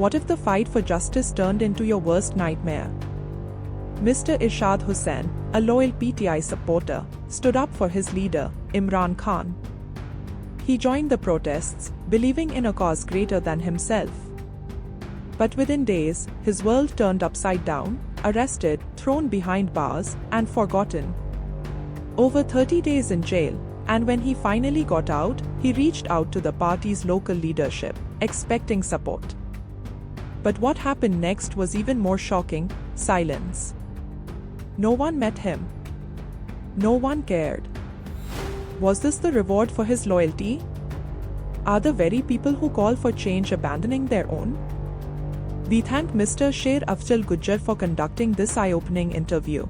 What if the fight for justice turned into your worst nightmare? Mr. Irshad Hussain, a loyal PTI supporter, stood up for his leader, Imran Khan. He joined the protests, believing in a cause greater than himself. But within days, his world turned upside down, arrested, thrown behind bars, and forgotten. Over 30 days in jail, and when he finally got out, he reached out to the party's local leadership, expecting support. But what happened next was even more shocking: silence. No one met him. No one cared. Was this the reward for his loyalty? Are the very people who call for change abandoning their own? We thank Mr. Sher Afzal Gujjar for conducting this eye-opening interview.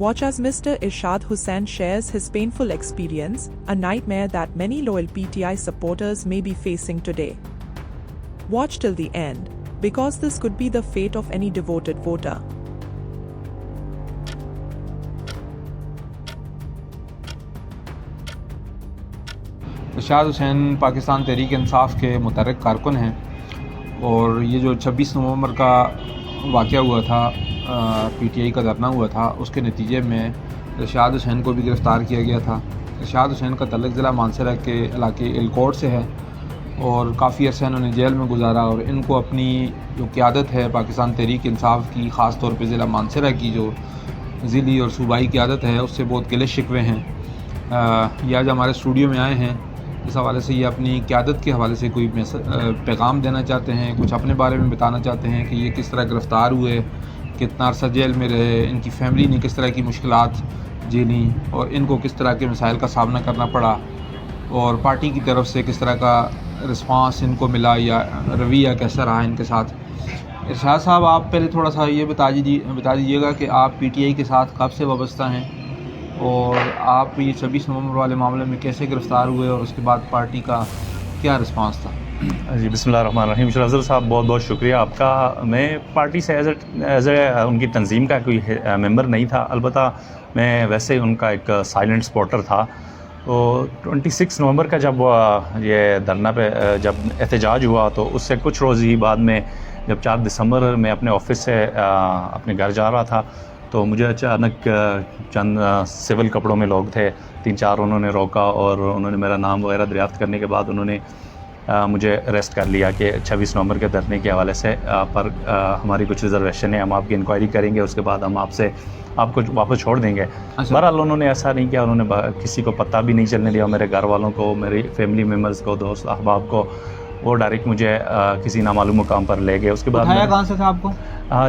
Watch as Mr. Irshad Hussain shares his painful experience, a nightmare that many loyal PTI supporters may be facing today. Watch till the end, because this could be the fate of any devoted voter. इरशाद हुसैन पाकिस्तान तहरीक इंसाफ के मुतहर्रिक कारकुन हैं और ये जो 26 नवंबर का वाक़या हुआ था, पीटीआई का धरना हुआ था, उसके नतीजे में इरशाद हुसैन को भी गिरफ़्तार किया गया था। इरशाद हुसैन का तल्लुक़ ज़िला मानसरा के इलाके एलकोट से है और काफ़ी अर्सा इन्होंने जेल में गुजारा और इनको अपनी जो क़यादत है पाकिस्तान तहरीक इंसाफ की, ख़ास तौर पे ज़िला मानसरा की जो ज़िली और सूबाई क़यादत है, उससे बहुत गिले शिकवे हैं। ये आज हमारे स्टूडियो में आए हैं। इस हवाले से ये अपनी क़यादत के हवाले से कोई पैगाम देना चाहते हैं, कुछ अपने बारे में बताना चाहते हैं कि ये किस तरह गिरफ़्तार हुए, कितना अरसा जेल में रहे, इनकी फ़ैमिली ने किस तरह की मुश्किलात झेली और इनको किस तरह के मसाइल का सामना करना पड़ा और पार्टी की तरफ से किस तरह का रिस्पांस इनको मिला या रवैया कैसा रहा इनके साथ। इरशाद साहब, आप पहले थोड़ा सा ये बता दीजिएगा कि आप पीटीआई के साथ कब से वाबस्ता हैं और आप ये 26 नवंबर वाले मामले में कैसे गिरफ़्तार हुए और उसके बाद पार्टी का क्या रिस्पांस था? जी, बिस्मिल्लाहिर्रहमानिर्रहीम। शराफत साहब, बहुत बहुत शुक्रिया आपका। मैं पार्टी से एज ए उनकी तंजीम का कोई मेंबर नहीं था, अलबत्ता मैं वैसे ही उनका एक साइलेंट सपोर्टर था। तो 26 नवंबर का जब ये धरना पे जब एहतजाज हुआ तो उससे कुछ रोज़ ही बाद में जब 4 दिसंबर में अपने ऑफिस से अपने घर जा रहा था तो मुझे अचानक चंद सिविल कपड़ों में लोग थे, 3-4 उन्होंने रोका और उन्होंने मेरा नाम वगैरह दरियाफ्त करने के बाद उन्होंने मुझे अरेस्ट कर लिया कि 26 नवंबर के धरने के हवाले से पर हमारी कुछ रिजर्वेशन है, हम आपकी इंक्वायरी करेंगे, उसके बाद हम आपको वापस छोड़ देंगे। बहरहाल उन्होंने ऐसा नहीं किया, उन्होंने किसी को पता भी नहीं चलने दिया, मेरे घर वालों को, मेरी फैमिली मेम्बर्स को, दोस्त अहबाब को। वो डायरेक्ट मुझे किसी नामालूम मुकाम पर ले गए। उसके बाद कहाँ से था आपको?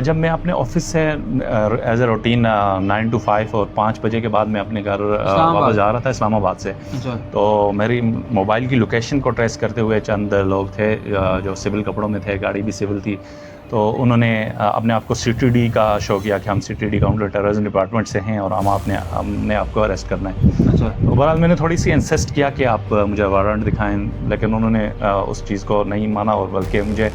जब मैं अपने ऑफिस से एज ए रूटीन 9 to 5 और 5 बजे के बाद मैं अपने घर वापस जा रहा था इस्लामाबाद से। तो मेरी मोबाइल की लोकेशन को ट्रेस करते हुए चंद लोग थे जो सिविल कपड़ों में थे, गाड़ी भी सिविल थी, तो उन्होंने अपने आप को CTD का शो किया कि हम CTD काउंटर टेररिज्म डिपार्टमेंट से हैं और हमने आपको अरेस्ट करना है। तो बहरहाल मैंने थोड़ी सी इंसिस्ट किया कि आप मुझे वारंट दिखाएं, लेकिन उन्होंने उस चीज़ को नहीं माना और बल्कि मुझे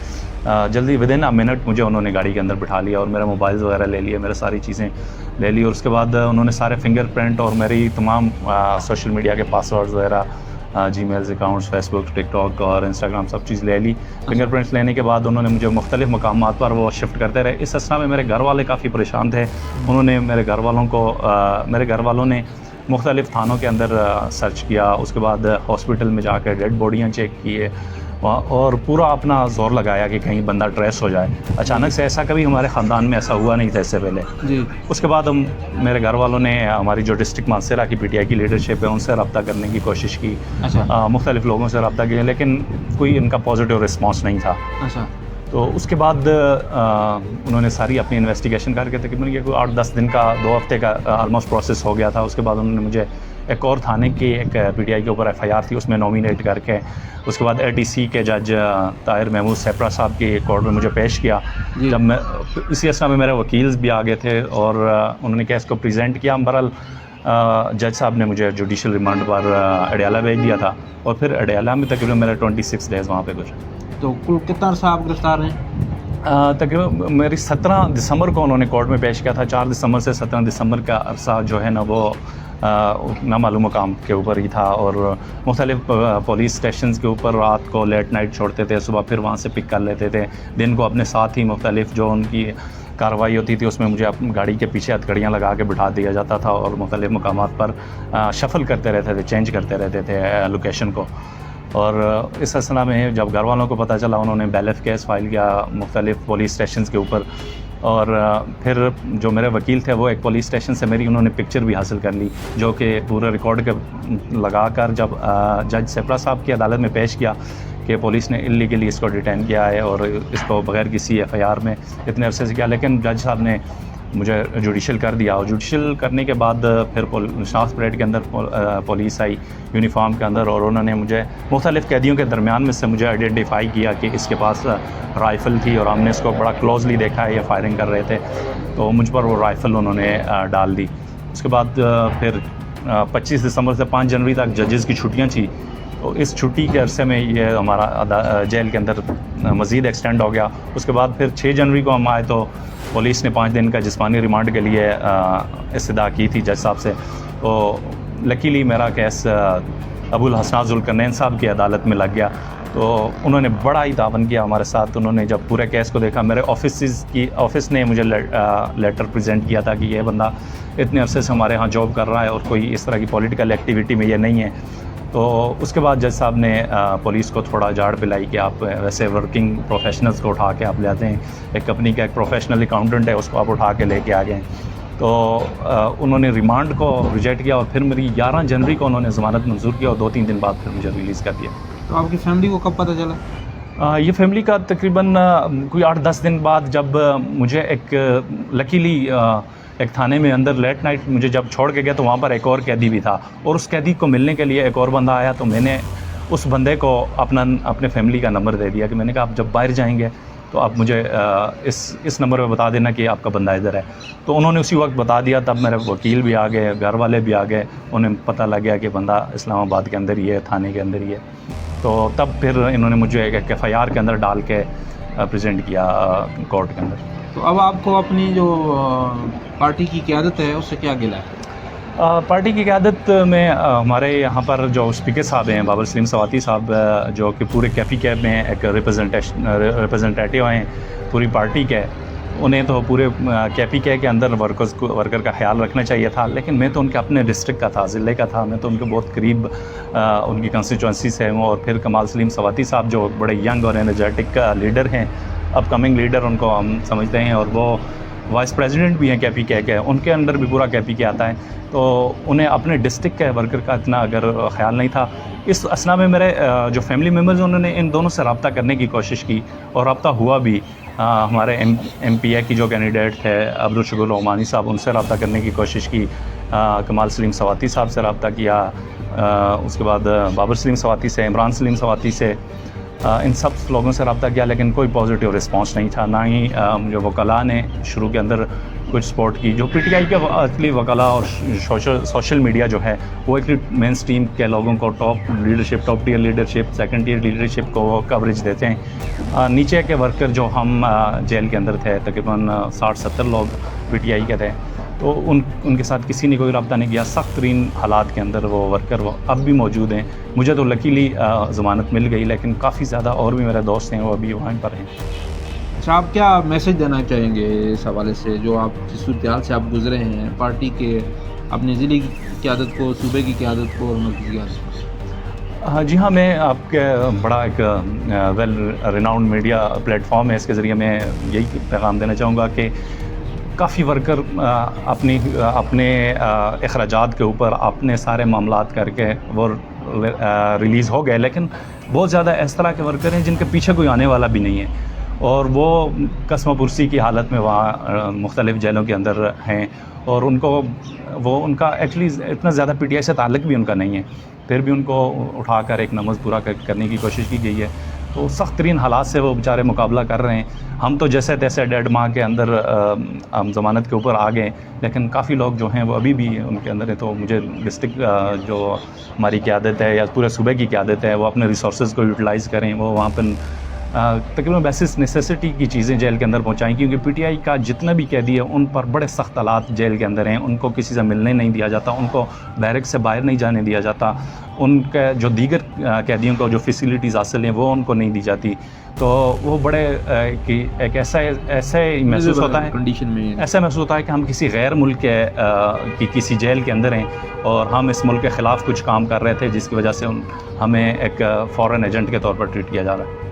जल्दी विदिन अ मिनट मुझे उन्होंने गाड़ी के अंदर बिठा लिया और मेरे मोबाइल्स वगैरह ले लिए, मेरे सारी चीज़ें ले ली और उसके बाद उन्होंने सारे फिंगरप्रिंट और मेरी तमाम सोशल मीडिया के पासवर्ड्स वगैरह, जीमेल्स अकाउंट्स, फेसबुक, टिकटॉक और इंस्टाग्राम सब चीज़ ले ली। फिंगरप्रिंट्स लेने के बाद उन्होंने मुझे मुख्तलिफ़ मकामात पर वो शिफ्ट करते रहे। इस असना में मेरे घर वाले काफ़ी परेशान थे। उन्होंने मेरे घर वालों ने मुख्तलिफ़ थानों के अंदर सर्च किया, उसके बाद हॉस्पिटल में जाकर डेड बॉडियाँ चेक किए और पूरा अपना जोर लगाया कि कहीं बंदा ट्रेस हो जाए। अचानक से ऐसा कभी हमारे ख़ानदान में ऐसा हुआ नहीं था इससे पहले जी। उसके बाद मेरे घर वालों ने हमारी जो डिस्ट्रिक्ट मानसरा की पीटीआई की लीडरशिप है उनसे रब्ता करने की कोशिश की। मुख्तलिफ़ लोगों से रब्ता किया लेकिन कोई इनका पॉजिटिव रिस्पॉन्स नहीं था। तो उसके बाद उन्होंने सारी अपनी इन्वेस्टिगेशन करके तकरीबन ये कोई 8-10 दिन का, 2 हफ्ते का ऑलमोस्ट प्रोसेस हो गया था। उसके बाद उन्होंने मुझे एक और थाने की एक पीटीआई के ऊपर FIR थी उसमें नॉमिनेट करके उसके बाद ATC के जज ताहिर महमूद सेपरा साहब की कोर्ट में मुझे पेश किया। जब मैं इसी असना में मेरे वकील भी आ गए थे और उन्होंने केस को प्रेजेंट किया। बहरहाल जज साहब ने मुझे जुडिशल रिमांड पर अडयाला भेज दिया था और फिर अडयाला में तकरीबन मेरे 26 डेज़ वहाँ पे गुजरे। तो कुल कितना अर्सा आप गिरफ्तार हैं? तकरीबन मेरी 17 दिसंबर को उन्होंने कोर्ट में पेश किया था। 4 दिसंबर से 17 दिसंबर का अरसा जो है ना वो नामालूम मुकाम के ऊपर ही था, और मुख्तलिफ पुलिस स्टेशन के ऊपर रात को लेट नाइट छोड़ते थे, सुबह फिर वहाँ से पिक कर लेते थे। दिन को अपने साथ ही मुख्तलिफ जो उनकी कार्रवाई होती थी उसमें मुझे अपनी गाड़ी के पीछे हथकड़ियाँ लगा के बिठा दिया जाता था और मुख्तलिफ मकामात पर शफल करते रहते थे, चेंज करते रहते थे लोकेशन को। और इस सिलसिला में जब घर वालों को पता चला, उन्होंने बैलेफ केस फाइल किया मुख्तलिफ पुलिस स्टेशन के ऊपर, और फिर जो मेरे वकील थे वो एक पुलिस स्टेशन से मेरी उन्होंने पिक्चर भी हासिल कर ली, जो कि पूरे रिकॉर्ड के लगा कर जब जज सेपरा साहब की अदालत में पेश किया कि पुलिस ने इलीगली इसको डिटेन किया है और इसको बगैर किसी एफआईआर में इतने अरसे से किया, लेकिन जज साहब ने मुझे जुडिशल कर दिया। और जुडिशल करने के बाद फिर शनाख्त परेड के अंदर पुलिस आई यूनिफॉर्म के अंदर, और उन्होंने मुझे मुख्तलिफ़ कैदियों के दरमियान में से मुझे आइडेंटिफाई किया कि इसके पास राइफ़ल थी और हमने इसको बड़ा क्लोजली देखा है, ये फायरिंग कर रहे थे, तो मुझ पर वो राइफ़ल उन्होंने डाल दी। उसके बाद फिर 25 दिसंबर से 5 जनवरी तक जजेस की छुट्टियाँ थी, तो इस छुट्टी के अरसे में ये हमारा जेल के अंदर मज़ीद एक्सटेंड हो गया। उसके बाद फिर 6 जनवरी को हम आए तो पुलिस ने 5 दिन का जिस्मानी रिमांड के लिए इस्तदा की थी जज साहब से। तो लकीली मेरा केस अबुल हसनात ज़ुल्करनैन साहब की अदालत में लग गया, तो उन्होंने बड़ा ही तावन किया हमारे साथ। उन्होंने जब पूरे केस को देखा, मेरे ऑफिस ने मुझे लेटर प्रेजेंट किया था कि ये बंदा इतने अरसे से हमारे यहाँ जॉब कर रहा है और कोई इस तरह की पॉलिटिकल एक्टिविटी में ये नहीं है। तो उसके बाद जज साहब ने पुलिस को थोड़ा झाड़ पिलाई कि आप वैसे वर्किंग प्रोफेशनल्स को उठा के आप ले आते हैं, एक कंपनी का एक प्रोफेशनल अकाउंटेंट है उसको आप उठा के लेके आ गए। तो उन्होंने रिमांड को रिजेक्ट किया और फिर मेरी 11 जनवरी को उन्होंने ज़मानत मंजूर किया और 2-3 दिन बाद फिर मुझे रिलीज़ कर दिया। तो आपकी फैमिली को कब पता चला? ये फैमिली का तकरीबन कोई 8-10 दिन बाद, जब मुझे एक लकीली एक थाने में अंदर लेट नाइट मुझे जब छोड़ के गया तो वहाँ पर एक और कैदी भी था, और उस कैदी को मिलने के लिए एक और बंदा आया, तो मैंने उस बंदे को अपने फैमिली का नंबर दे दिया कि मैंने कहा आप जब बाहर जाएंगे तो आप मुझे इस नंबर पे बता देना कि आपका बंदा इधर है। तो उन्होंने उसी वक्त बता दिया। तब मेरे वकील भी आ गए, घर वाले भी आ गए, उन्हें पता लग गया कि बंदा इस्लामाबाद के अंदर ही है, थाने के अंदर ही है। तो तब फिर इन्होंने मुझे एक एफआईआर के अंदर डाल के प्रेजेंट किया कोर्ट के अंदर। तो अब आपको अपनी जो पार्टी की क़यादत है उससे क्या गिला है? पार्टी की क़यादत में हमारे यहाँ पर जो स्पीकर साहब हैं बाबर सलीम सवाती साहब, जो कि पूरे कैफी कैब में एक रिप्रेजेंटेटिव हैं पूरी पार्टी के, उन्हें तो पूरे कैफी कैब के अंदर वर्कर का ख्याल रखना चाहिए था, लेकिन मैं तो उनके अपने डिस्ट्रिक्ट का था, ज़िले का था, मैं तो उनके बहुत करीब उनकी कंस्टिट्यूंसी से हूँ। और फिर कमाल सलीम सवाती साहब जो बड़े यंग और एनर्जेटिक लीडर हैं, अपकमिंग लीडर उनको हम समझते हैं, और वो वाइस प्रेसिडेंट भी हैं कैपी के, उनके अंडर भी पूरा कैपी के आता है। तो उन्हें अपने डिस्ट्रिक्ट के वर्कर का इतना अगर ख्याल नहीं था। इस असना में मेरे जो फैमिली मेम्बर्स उन्होंने इन दोनों से रब्ता करने की कोशिश की और रब्ता हुआ भी। हमारे MPA की जो कैंडिडेट थे अब्दुल शुकुर ओमानी साहब, उनसे रब्ता करने की कोशिश की। कमाल सलीम सवाती साहब से रब्ता किया, उसके बाद बाबर सलीम सवाती से, इमरान सलीम सवाती से, इन सब लोगों से रब्ता किया, लेकिन कोई पॉजिटिव रिस्पांस नहीं था। ना ही जो वकला ने शुरू के अंदर कुछ सपोर्ट की। जो PTI के असली वकला और सोशल मीडिया जो है वो एक मेन स्ट्रीम के लोगों को top tier leadership, second tier leadership को कवरेज देते हैं। नीचे के वर्कर जो हम जेल के अंदर थे, तकरीबन 60-70 लोग PTI के थे, तो उनके साथ किसी ने कोई रब्ता नहीं किया। सख्त तरीन हालात के अंदर वो वर्कर वो अब भी मौजूद हैं। मुझे तो लकीली ज़मानत मिल गई, लेकिन काफ़ी ज़्यादा और भी मेरे दोस्त हैं वो अभी वहाँ पर हैं। अच्छा, आप क्या मैसेज देना चाहेंगे इस हवाले से, जो आप जिस सूरत से आप गुजरे हैं पार्टी के, अपने ज़िले की क़यादत को, सूबे की क़यादत को और मुल्क की क़यादत को? जी हाँ, मैं आपके बड़ा एक वेल रिनाउंड मीडिया प्लेटफॉर्म है, इसके ज़रिए मैं यही पैगाम देना चाहूँगा कि काफ़ी वर्कर अपने अखराजात के ऊपर अपने सारे मामलात करके वो रिलीज़ हो गए, लेकिन बहुत ज़्यादा इस तरह के वर्कर हैं जिनके पीछे कोई आने वाला भी नहीं है और वो कसम पुरसी की हालत में वहाँ मुख्तलिफ़ जेलों के अंदर हैं, और उनका एक्चुअली इतना ज़्यादा PTI से ताल्लुक़ भी उनका नहीं है, फिर भी उनको उठाकर एक नमज़ पूरा करने की कोशिश की गई है। तो सख्त तरीन हालात से वो बेचारे मुकाबला कर रहे हैं। हम तो जैसे तैसे 1.5 माह के अंदर हम ज़मानत के ऊपर आ गए, लेकिन काफ़ी लोग जो हैं वो अभी भी उनके अंदर है। तो मुझे डिस्ट्रिक्ट जो हमारी क़यादत है या पूरे सूबे की क़यादत है वो अपने रिसोर्सेज को यूटिलाइज़ करें, वो वहाँ पर तकरीबन बेसिस नेसेसिटी की चीज़ें जेल के अंदर पहुंचाई, क्योंकि पीटीआई का जितना भी कैदी है उन पर बड़े सख्त हालात जेल के अंदर हैं। उनको किसी से मिलने नहीं दिया जाता, उनको बैरक से बाहर नहीं जाने दिया जाता, उनके जो दीगर कैदियों को जो फैसिलिटीज़ हासिल हैं वो उनको नहीं दी जाती। तो वो बड़े कि एक ऐसा महसूस होता है, कंडीशन में ऐसा महसूस होता है कि हम किसी गैर मुल्क की किसी जेल के अंदर हैं और हम इस मुल्क के ख़िलाफ़ कुछ काम कर रहे थे, जिसकी वजह से हमें एक फ़ॉरेन एजेंट के तौर पर ट्रीट किया जा रहा है।